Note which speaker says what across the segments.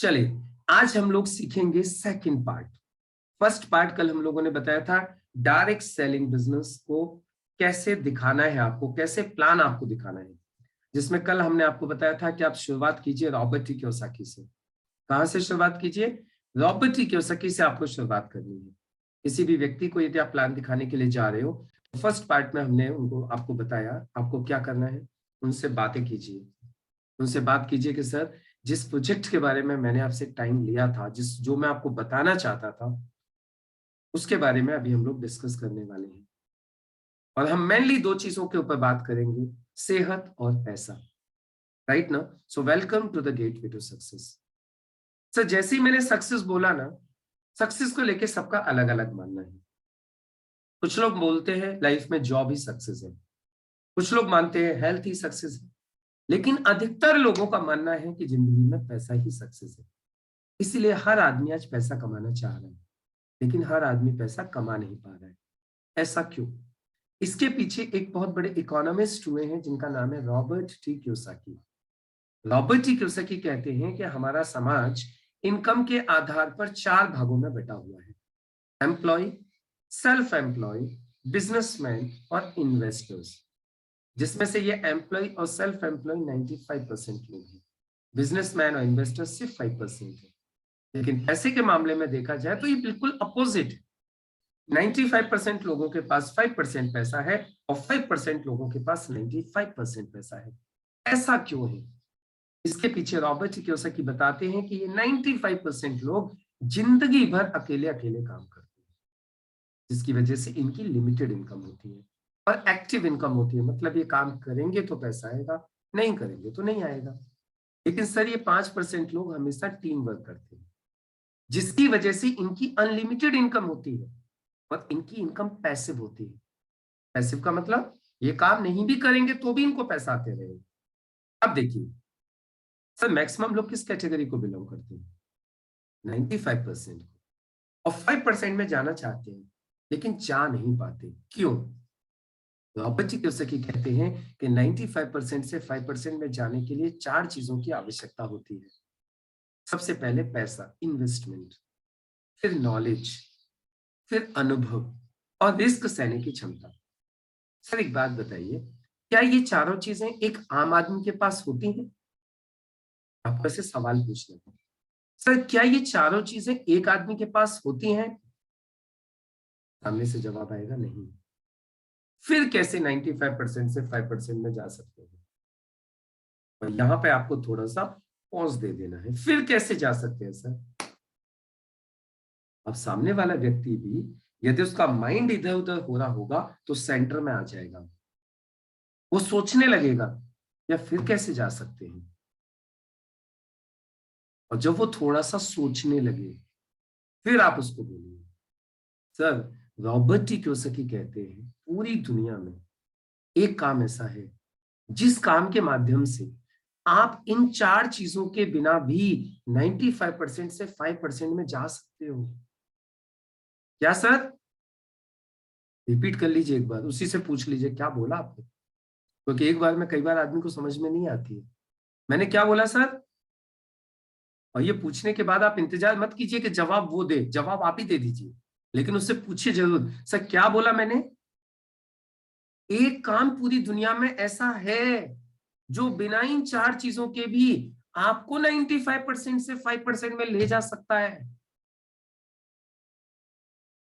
Speaker 1: चलिए आज हम लोग सीखेंगे सेकंड पार्ट। फर्स्ट पार्ट कल हम लोगों ने बताया था डायरेक्ट सेलिंग बिजनेस को कैसे दिखाना है, आपको कैसे प्लान आपको दिखाना है, जिसमें कल हमने आपको बताया था कि आप शुरुआत कीजिए रॉबर्ट टी कियोसाकी से। कहां से शुरुआत कीजिए? रॉबर्ट टी कियोसाकी से आपको शुरुआत करनी है। किसी भी व्यक्ति को यदि आप प्लान दिखाने के लिए जा रहे हो तो फर्स्ट पार्ट में हमने उनको आपको बताया आपको क्या करना है, उनसे बातें कीजिए। उनसे बात कीजिए कि सर जिस प्रोजेक्ट के बारे में मैंने आपसे टाइम लिया था, जो मैं आपको बताना चाहता था, उसके बारे में अभी हम लोग डिस्कस करने वाले हैं। और हम मेनली दो चीजों के ऊपर बात करेंगे, सेहत और पैसा। राइट ना? So welcome to the gateway to success. Sir जैसे ही मैंने सक्सेस बोला ना, सक्सेस को लेके सबका अलग अलग मानना है। कुछ लोग बोलते हैं लाइफ में जॉब ही सक्सेस है, कुछ लोग मानते हैं हेल्थ ही सक्सेस है, लेकिन अधिकतर लोगों का मानना है कि जिंदगी में पैसा ही सक्सेस है। इसीलिए हर आदमी आज पैसा कमाना चाह रहा है, लेकिन हर आदमी पैसा कमा नहीं पा रहा है। ऐसा क्यों? इसके पीछे एक बहुत बड़े इकोनॉमिस्ट हुए हैं जिनका नाम है Robert T Kiyosaki. Robert T Kiyosaki कहते हैं कि हमारा समाज इनकम के आधार पर चार भागों में बटा हुआ है, एम्प्लॉय, सेल्फ एम्प्लॉय, बिजनेसमैन और इन्वेस्टर्स। जिसमें से ये एम्प्लॉय और सेल्फ एम्प्लॉय 95% लोग हैं, बिजनेसमैन और इन्वेस्टर सिर्फ 5% है। लेकिन पैसे के मामले में देखा जाए तो ये बिल्कुल अपोजिट है। 95% लोगों के पास 5% पैसा है और 5% लोगों के पास 95% पैसा है। ऐसा क्यों है? इसके पीछे रॉबर्ट कियोसाकी बताते हैं कि ये 95% लोग जिंदगी भर अकेले अकेले काम करते हैं, जिसकी वजह से इनकी लिमिटेड इनकम होती है और एक्टिव इनकम होती है। मतलब ये काम करेंगे तो पैसा आएगा, नहीं करेंगे तो नहीं आएगा। लेकिन सर ये 5% लोग हमेशा टीम वर्क करते हैं, जिसकी वजह से इनकी अनलिमिटेड इनकम होती है और इनकी इनकम पैसिव होती है। पैसिव का मतलब ये काम नहीं भी करेंगे तो भी इनको पैसा आते रहेगा। अब देखिए सर मैक्सिमम लोग किस कैटेगरी को बिलोंग करते हैं? 95% को। और 5% में जाना चाहते हैं लेकिन जा नहीं पाते। क्यों? रॉबर्ट टी कियोसाकी कहते हैं कि 95% से 5% में जाने के लिए चार चीजों की आवश्यकता होती है। सबसे पहले पैसा, इन्वेस्टमेंट, फिर नॉलेज, फिर अनुभव और रिस्क सहने की क्षमता। सर एक बात बताइए, क्या ये चारों चीजें एक आम आदमी के पास होती हैं? आपको ऐसे सवाल पूछना है। सर क्या ये चारों चीजें एक आदमी के पास होती हैं? सामने से जवाब आएगा नहीं। फिर कैसे 95% से 5% में जा सकते हैं? और यहां पे आपको थोड़ा सा पॉज दे देना है। फिर कैसे जा सकते हैं सर? अब सामने वाला व्यक्ति भी यदि उसका माइंड इधर उधर हो रहा होगा तो सेंटर में आ जाएगा, वो सोचने लगेगा या फिर कैसे जा सकते हैं। और जब वो थोड़ा सा सोचने लगे फिर आप उसको बोलिए। सर रॉबर्ट टी कियोसाकी कहते हैं पूरी दुनिया में एक काम ऐसा है जिस काम के माध्यम से आप इन चार चीजों के बिना भी 95% से 5% में जा सकते हो। क्या सर? रिपीट कर लीजिए एक बार, उसी से पूछ लीजिए क्या बोला आपने, क्योंकि एक बार में कई बार आदमी को समझ में नहीं आती है। मैंने क्या बोला सर? और ये पूछने के बाद आप इंतजार मत कीजिए कि जवाब वो दे, जवाब आप ही दे दीजिए, लेकिन उससे पूछिए जरूर सर क्या बोला मैंने। एक काम पूरी दुनिया में ऐसा है जो बिना इन चार चीजों के भी आपको 95% से 5% में ले जा सकता है,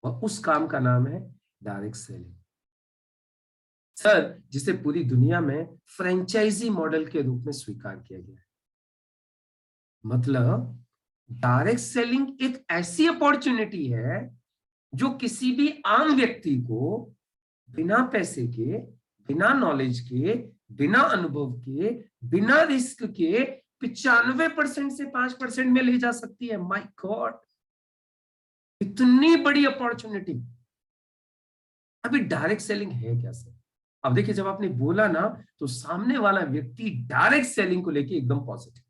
Speaker 1: और उस काम का नाम है डायरेक्ट सेलिंग। सर जिसे पूरी दुनिया में फ्रेंचाइजी मॉडल के रूप में स्वीकार किया गया है। मतलब डायरेक्ट सेलिंग एक ऐसी अपॉर्चुनिटी है जो किसी भी आम व्यक्ति को बिना पैसे के, बिना नॉलेज के, बिना अनुभव के, बिना रिस्क के 95% से 5% में ले जा सकती है। माय गॉड, इतनी बड़ी अपॉर्चुनिटी। अभी डायरेक्ट सेलिंग है क्या सर? अब देखिए जब आपने बोला ना तो सामने वाला व्यक्ति डायरेक्ट सेलिंग को लेके एकदम पॉजिटिव,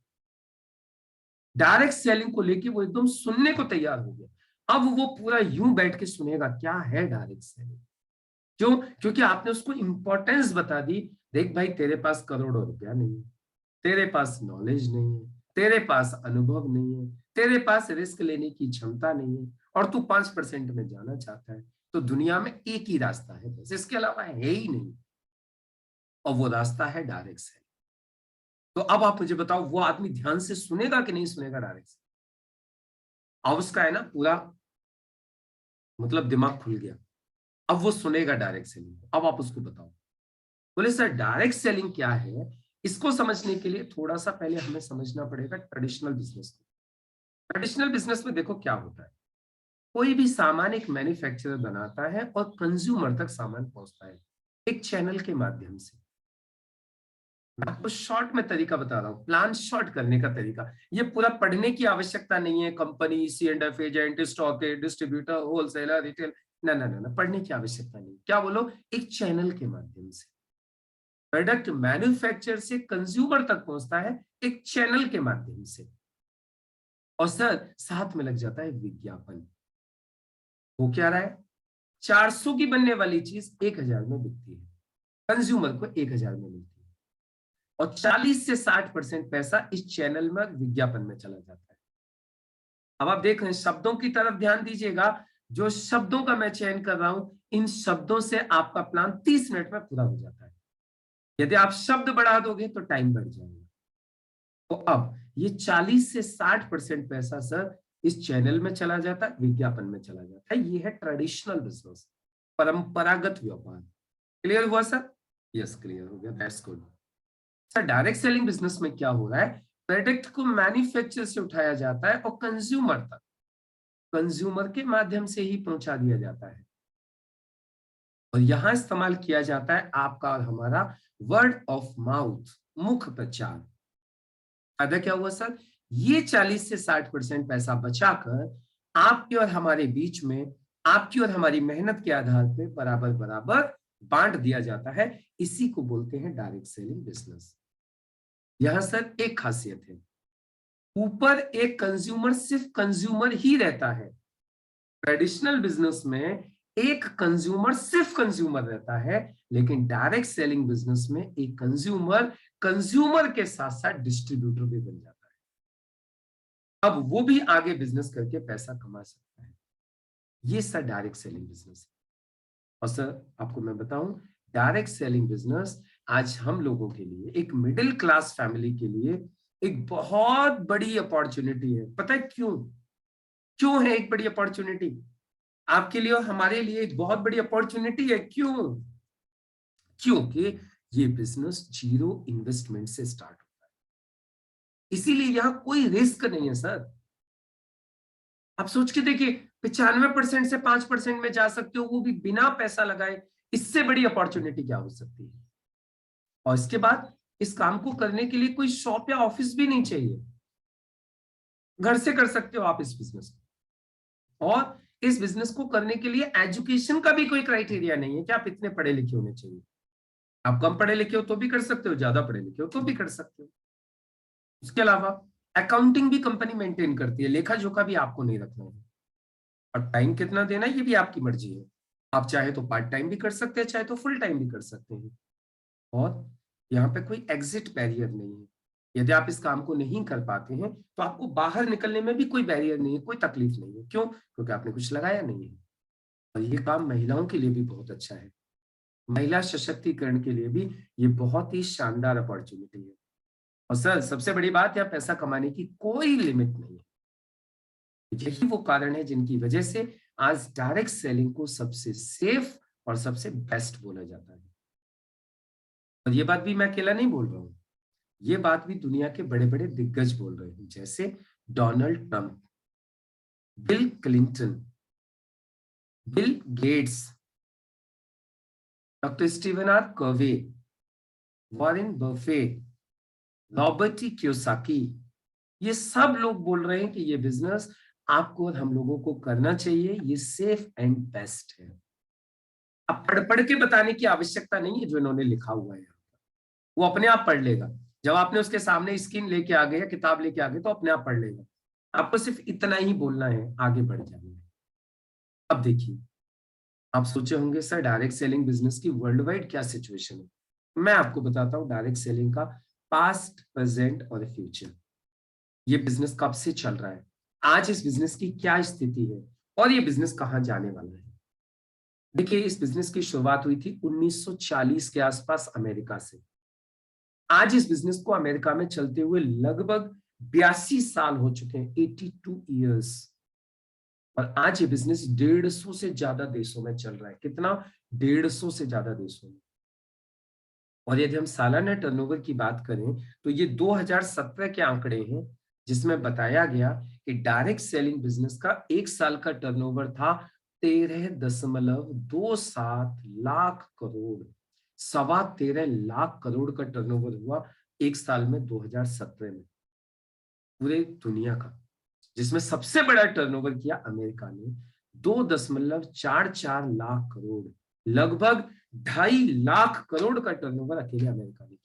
Speaker 1: डायरेक्ट सेलिंग को लेके वो एकदम सुनने को तैयार हो गया। अब वो पूरा यूं बैठ के सुनेगा क्या है डायरेक्ट सेलिंग। क्यों? क्योंकि आपने उसको इंपॉर्टेंस बता दी। देख भाई तेरे पास करोड़ों रुपया नहीं है, तेरे पास नॉलेज नहीं है, तेरे पास अनुभव नहीं है, तेरे पास रिस्क लेने की क्षमता नहीं है, और तू 5% में जाना चाहता है, तो दुनिया में एक ही रास्ता है बस, इसके अलावा है ही नहीं, और वो रास्ता है डायरेक्ट सेलिंग। तो अब आप मुझे बताओ, वो आदमी ध्यान से सुनेगा कि नहीं सुनेगा डायरेक्ट सेलिंग? अब उसका है ना पूरा मतलब दिमाग खुल गया, अब वो सुनेगा डायरेक्ट सेलिंग को। अब आप उसको बताओ। बोले सर डायरेक्ट सेलिंग क्या है? इसको समझने के लिए थोड़ा सा पहले हमें समझना पड़ेगा ट्रेडिशनल बिजनेस को। ट्रेडिशनल बिजनेस में देखो क्या होता है, कोई भी सामान एक मैन्युफैक्चरर बनाता है और कंज्यूमर तक सामान पहुंचता है एक चैनल के माध्यम से। मैं आपको शॉर्ट में तरीका बता रहा हूँ, प्लान शॉर्ट करने का तरीका। ये पूरा पढ़ने की आवश्यकता नहीं है, company, C&F agent, stock distributor, wholesaler, retail, ना ना ना ना, पढ़ने की आवश्यकता नहीं। क्या बोलो? एक चैनल के माध्यम से प्रोडक्ट मैन्युफैक्चर से कंज्यूमर तक पहुंचता है एक चैनल के माध्यम से। और सर साथ में लग जाता है विज्ञापन। वो क्या रहा है, 400 की बनने वाली चीज 1000 में बिकती है, कंज्यूमर को 1000 में मिलती है, और 40 से 60% पैसा इस चैनल में विज्ञापन में चला जाता है। अब आप देख रहे हैं, शब्दों की तरफ ध्यान दीजिएगा। जो शब्दों का मैं चयन कर रहा हूं, इन शब्दों से आपका प्लान 30 मिनट में पूरा हो जाता है। यदि आप शब्द बढ़ा दोगे तो टाइम बढ़ जाएगा। तो अब ये 40 से 60% पैसा सर इस चैनल में चला जाता है, विज्ञापन में चला जाता है। ये है ट्रेडिशनल बिजनेस, परंपरागत व्यापार। क्लियर हुआ सर? यस क्लियर हो गया, that's good. Sir direct selling business में क्या हो रहा है, प्रोडक्ट को मैन्युफैक्चर से उठाया जाता है और कंज्यूमर तक कंज्यूमर के माध्यम से ही पहुंचा दिया जाता है। और यहां इस्तेमाल किया जाता है आपका और हमारा वर्ड ऑफ माउथ, मुख प्रचार। फायदा क्या हुआ सर, ये 40 से 60% पैसा बचाकर आपके और हमारे बीच में, आपकी और हमारी मेहनत के आधार पे बराबर बराबर बांट दिया जाता है। इसी को बोलते हैं डायरेक्ट सेलिंग बिजनेस। यहां सर एक खासियत है, ऊपर एक कंज्यूमर, सिर्फ कंज्यूमर ही रहता है। ट्रेडिशनल बिजनेस में एक कंज्यूमर, सिर्फ कंज्यूमर रहता है, लेकिन डायरेक्ट सेलिंग बिजनेस में एक कंज्यूमर कंज्यूमर के साथ साथ डिस्ट्रीब्यूटर भी बन जाता है। अब वो भी आगे बिजनेस करके पैसा कमा सकता है। ये सर डायरेक्ट सेलिंग बिजनेस है। और सर आपको मैं बताऊं, डायरेक्ट सेलिंग बिजनेस आज हम लोगों के लिए, एक मिडिल क्लास फैमिली के लिए एक बहुत बड़ी अपॉर्चुनिटी है। पता है क्यों? क्यों है एक बड़ी अपॉर्चुनिटी आपके लिए और हमारे लिए? एक बहुत बड़ी अपॉर्चुनिटी है। क्यों? क्योंकि ये बिजनेस जीरो इन्वेस्टमेंट से स्टार्ट होता है, इसीलिए यहां कोई रिस्क नहीं है सर। आप सोच के देखिए, 95% से 5% में जा सकते हो, वो भी बिना पैसा लगाए। इससे बड़ी अपॉर्चुनिटी क्या हो सकती है? और इसके बाद इस काम को करने के लिए कोई शॉप या ऑफिस भी नहीं चाहिए, घर से कर सकते हो आप इस बिजनेस को। और इस बिजनेस को करने के लिए एजुकेशन का भी कोई क्राइटेरिया नहीं है कि आप इतने पढ़े लिखे होने चाहिए। आप कम पढ़े लिखे हो तो भी कर सकते हो, ज्यादा पढ़े लिखे हो तो भी कर सकते हो। उसके अलावा अकाउंटिंग भी कंपनी मेंटेन करती है, लेखा जोखा भी आपको नहीं रखना है। और टाइम कितना देना है ये भी आपकी मर्जी है। आप चाहे तो पार्ट टाइम भी कर सकते हैं, चाहे तो फुल टाइम भी कर सकते हैं। और यहाँ पे कोई एग्जिट बैरियर नहीं है। यदि आप इस काम को नहीं कर पाते हैं तो आपको बाहर निकलने में भी कोई बैरियर नहीं है, कोई तकलीफ नहीं है। क्यों? क्योंकि आपने कुछ लगाया नहीं है। और ये काम महिलाओं के लिए भी बहुत अच्छा है, महिला सशक्तिकरण के लिए भी ये बहुत ही शानदार अपॉर्चुनिटी है। और सर सबसे बड़ी बात है, पैसा कमाने की कोई लिमिट नहीं है। यही वो कारण है जिनकी वजह से आज डायरेक्ट सेलिंग को सबसे सेफ और सबसे बेस्ट बोला जाता है। और ये बात भी मैं अकेला नहीं बोल रहा हूं, ये बात भी दुनिया के बड़े बड़े दिग्गज बोल रहे हैं, जैसे Donald Trump, Bill Clinton, Bill Gates, doctor Steven R Covey, Warren Buffett, Robert T Kiyosaki. ये सब लोग बोल रहे हैं कि ये बिजनेस आपको और हम लोगों को करना चाहिए, ये सेफ एंड बेस्ट है। अब पढ़ पढ़ के बताने की आवश्यकता नहीं है जो इन्होंने लिखा हुआ है, वो अपने आप पढ़ लेगा। जब आपने उसके सामने स्क्रीन लेके आ गए या किताब लेके आ गए तो अपने आप पढ़ लेगा। आपको सिर्फ इतना ही बोलना है, आगे बढ़ जाना है। अब देखिए, आप सोचे होंगे सर डायरेक्ट सेलिंग बिजनेस की वर्ल्ड वाइड क्या सिचुएशन है। मैं आपको बताता हूँ डायरेक्ट सेलिंग का पास्ट, प्रेजेंट और फ्यूचर। ये बिजनेस कब से चल रहा है, आज इस बिजनेस की क्या स्थिति है और ये बिजनेस कहाँ जाने वाला है। देखिए, इस बिजनेस की शुरुआत हुई थी 1940 के आसपास अमेरिका से। आज इस बिजनेस को अमेरिका में चलते हुए लगभग 82 साल हो चुके हैं, 82 ईयर्स। और आज ये बिजनेस 150 से ज्यादा देशों में चल रहा है। कितना? 150 से ज्यादा देशों में। और यदि हम सालाना टर्नओवर की बात करें तो ये 2017 के आंकड़े हैं, जिसमें बताया गया कि डायरेक्ट सेलिंग बिजनेस का एक साल का टर्नओवर था 13.27 लाख करोड़। 13.25 लाख करोड़ का टर्नओवर हुआ एक साल में 2017 में, पूरे दुनिया का। जिसमें सबसे बड़ा टर्नओवर किया अमेरिका ने, 2.44 लाख करोड़, लगभग 2.5 लाख करोड़ का टर्नओवर अकेले अमेरिका ने किया।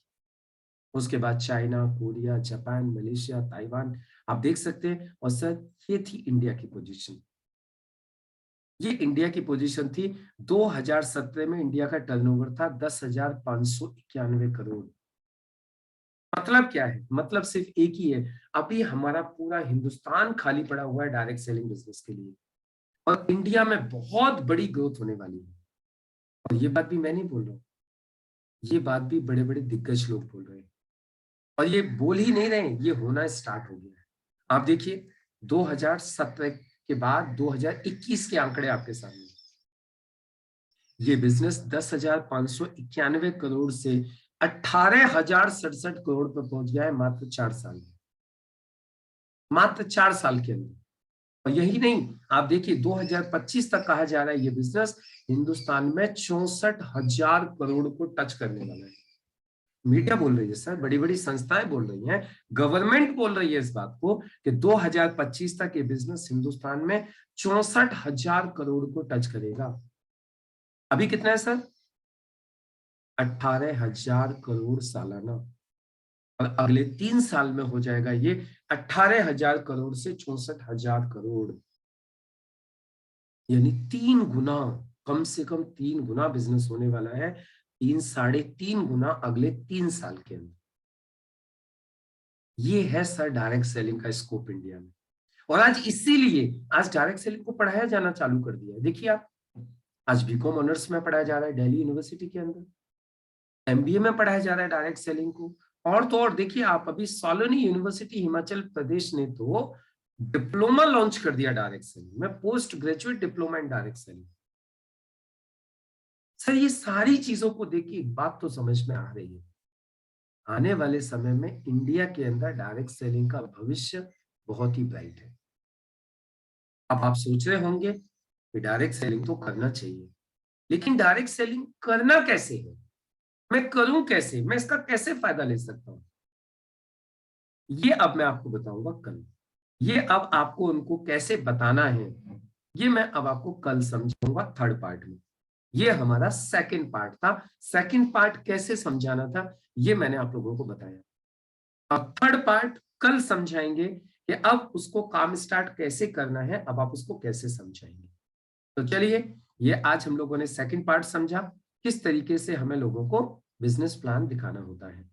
Speaker 1: उसके बाद China, Korea, Japan, Malaysia, Taiwan, आप देख सकते हैं। और सर, ये थी इंडिया की पोजीशन। ये इंडिया की पोजीशन थी। 2017 में इंडिया का टर्नओवर था 10,591 करोड़। मतलब क्या है? मतलब सिर्फ एक ही है, अभी हमारा पूरा हिंदुस्तान खाली पड़ा हुआ है डायरेक्ट सेलिंग बिजनेस के लिए। और इंडिया में बहुत बड़ी ग्रोथ होने वाली है। और ये बात भी मैं नहीं बोल रहा हूँ, ये बात भी बड़े बड़े दिग्गज लोग बोल रहे हैं। और ये बोल ही नहीं रहे, ये होना स्टार्ट हो गया है। आप देखिए, 2017 के बाद 2021 के आंकड़े आपके सामने। ये बिजनेस 10,591 करोड़ से 18,067 करोड़ पर पहुंच गया है मात्र 4 साल में। मात्र 4 साल के अंदर। और यही नहीं, आप देखिए 2025 तक कहा जा रहा है ये बिजनेस हिंदुस्तान में 64,000 करोड़ को टच करने वाला है। मीडिया बोल रही है सर, बड़ी बड़ी संस्थाएं बोल रही हैं, गवर्नमेंट बोल रही है इस बात को कि 2025 तक ये बिजनेस हिंदुस्तान में 64,000 करोड़ को टच करेगा। अभी कितना है सर? 18,000 करोड़ सालाना। और अगले 3 साल में हो जाएगा ये 18,000 करोड़ से 64,000 करोड़। यानी 3 गुना, कम से कम 3 गुना बिजनेस होने वाला है। 3-3.5 गुना अगले 3 साल के अंदर। ये है सर डायरेक्ट सेलिंग का स्कोप इंडिया में। और आज इसीलिए आज डायरेक्ट सेलिंग को पढ़ाया जाना चालू कर दिया है। देखिए आप, आज बीकॉम ऑनर्स में पढ़ाया जा रहा है दिल्ली यूनिवर्सिटी के अंदर, एमबीए में पढ़ाया जा रहा है डायरेक्ट सेलिंग को। और तो और देखिए आप, अभी सोलोनी यूनिवर्सिटी हिमाचल प्रदेश ने तो डिप्लोमा लॉन्च कर दिया डायरेक्ट सेलिंग में, post graduate diploma in direct selling. Sir, ये सारी चीजों को देख के एक बात तो समझ में आ रही है, आने वाले समय में इंडिया के अंदर डायरेक्ट सेलिंग का भविष्य बहुत ही ब्राइट है। अब आप सोच रहे होंगे कि डायरेक्ट सेलिंग तो करना चाहिए, लेकिन डायरेक्ट सेलिंग करना कैसे है, मैं करूं कैसे, मैं इसका कैसे फायदा ले सकता हूं? ये अब मैं आपको बताऊंगा कल। ये अब आपको उनको कैसे बताना है, ये मैं अब आपको कल समझाऊंगा थर्ड पार्ट में। ये हमारा सेकंड पार्ट था। सेकंड पार्ट कैसे समझाना था, ये मैंने आप लोगों को बताया। अब थर्ड पार्ट कल समझाएंगे कि अब उसको काम स्टार्ट कैसे करना है, अब आप उसको कैसे समझाएंगे। तो चलिए, ये आज हम लोगों ने सेकंड पार्ट समझा, किस तरीके से हमें लोगों को बिजनेस प्लान दिखाना होता है।